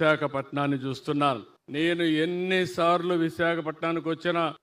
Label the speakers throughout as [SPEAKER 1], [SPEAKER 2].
[SPEAKER 1] విశాఖపట్నాన్ని చూస్తున్నాను. నేను ఎన్నిసార్లు విశాఖపట్నానికి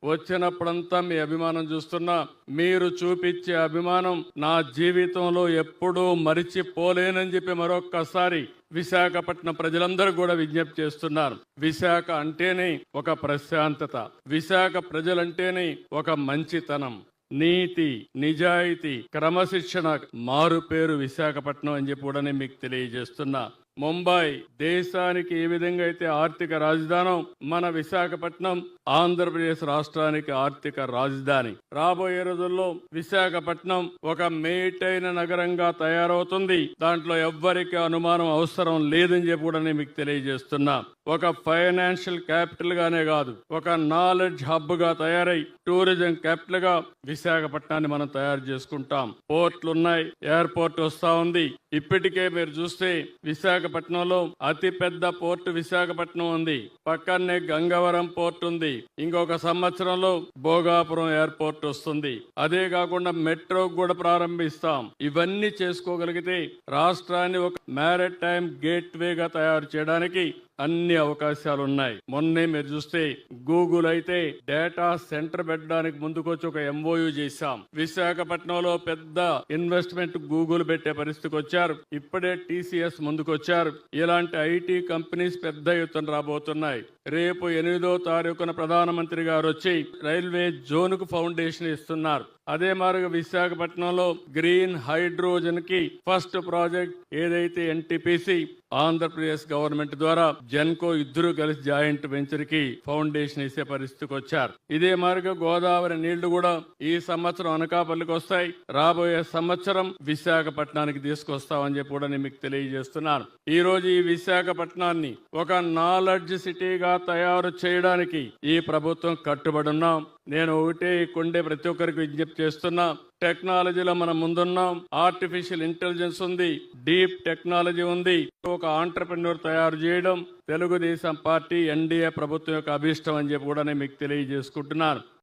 [SPEAKER 1] వచ్చినప్పుడంతా మీ అభిమానం చూస్తున్నా. మీరు చూపించే అభిమానం నా జీవితంలో ఎప్పుడూ మరిచిపోలేనని చెప్పి మరొక్కసారి విశాఖపట్నం ప్రజలందరూ కూడా విజ్ఞప్తి చేస్తున్నారు. విశాఖ అంటేనే ఒక ప్రశాంతత, విశాఖ ప్రజలంటేనే ఒక మంచితనం, నీతి, నిజాయితీ, క్రమశిక్షణ మారు పేరు విశాఖపట్నం అని చెప్పి కూడా నేను మీకు తెలియజేస్తున్నా. ముంబై దేశానికి ఏ విధంగా అయితే ఆర్థిక రాజధానో మన విశాఖపట్నం ఆంధ్రప్రదేశ్ రాష్ట్రానికి ఆర్థిక రాజధాని. రాబోయే రోజుల్లో విశాఖపట్నం ఒక మేటైన నగరంగా తయారవుతుంది. దాంట్లో ఎవ్వరికి అనుమానం అవసరం లేదని చెప్పి కూడా నేను మీకు తెలియజేస్తున్నా. ఒక ఫైనాన్షియల్ క్యాపిటల్ గానే కాదు, ఒక నాలెడ్జ్ హబ్ గా తయారై టూరిజం క్యాపిటల్ గా విశాఖపట్నాన్ని మనం తయారు చేసుకుంటాం. పోర్ట్లు ఉన్నాయి, ఎయిర్పోర్ట్ వస్తా ఉంది. ఇప్పటికే మీరు చూస్తే విశాఖపట్నంలో అతి పెద్ద పోర్టు విశాఖపట్నం ఉంది. పక్కనే గంగవరం పోర్ట్ ఉంది. ఇంకొక సంవత్సరంలో భోగాపురం ఎయిర్పోర్ట్ వస్తుంది. అదే కాకుండా మెట్రో కూడా ప్రారంభిస్తాం. ఇవన్నీ చేసుకోగలిగితే రాష్ట్రాన్ని ఒక మ్యారిటైమ్ గేట్వేగా తయారు చేయడానికి అన్ని అవకాశాలు ఉన్నాయి. మొన్నే మీరు చూస్తే గూగుల్ అయితే డేటా సెంటర్ పెట్టడానికి ముందుకొచ్చి ఒక ఎంఓయూ చేశాం. విశాఖపట్నంలో పెద్ద ఇన్వెస్ట్మెంట్ గూగుల్ పెట్టే పరిస్థితికి వచ్చారు. ఇప్పుడే టీసీఎస్ ముందుకొచ్చారు. ఇలాంటి ఐటీ కంపెనీస్ పెద్ద ఎత్తున రాబోతున్నాయి. రేపు 8వ తారీఖున ప్రధానమంత్రి గారు వచ్చి రైల్వే జోన్ కు ఫౌండేషన్ ఇస్తున్నారు. అదే మారుగా విశాఖపట్నంలో గ్రీన్ హైడ్రోజన్ కి ఫస్ట్ ప్రాజెక్ట్ ఏదైతే ఎన్టీపీసీ ఆంధ్రప్రదేశ్ గవర్నమెంట్ ద్వారా జెన్కో ఇద్దరు కలిసి జాయింట్ వెంచర్ కి ఫౌండేషన్ ఇచ్చే పరిస్థితికి వచ్చారు. ఇదే మారుగా గోదావరి నీళ్లు కూడా ఈ సంవత్సరం అనకాపల్లికి వస్తాయి. రాబోయే సంవత్సరం విశాఖపట్నానికి తీసుకొస్తామని చెప్పి కూడా నేను మీకు తెలియజేస్తున్నాను. ఈ రోజు ఈ విశాఖపట్నాన్ని ఒక నాలెడ్జ్ సిటీగా తయారు చేయడానికి ఈ ప్రభుత్వం కట్టుబడి ఉన్నాం. నేను ఒకటే కొండే ప్రతి ఒక్కరికి విజ్ఞప్తి చేస్తున్నా. టెక్నాలజీలో మనం ముందున్నాం. ఆర్టిఫిషియల్ ఇంటెలిజెన్స్ ఉంది, డీప్ టెక్నాలజీ ఉంది. ఒక ఆంటర్ప్రెన్యూర్ తయారు చేయడం తెలుగుదేశం పార్టీ ఎన్డీఏ ప్రభుత్వం యొక్క అభిష్టం అని చెప్పి కూడా నేను మీకు తెలియజేసుకుంటున్నాను.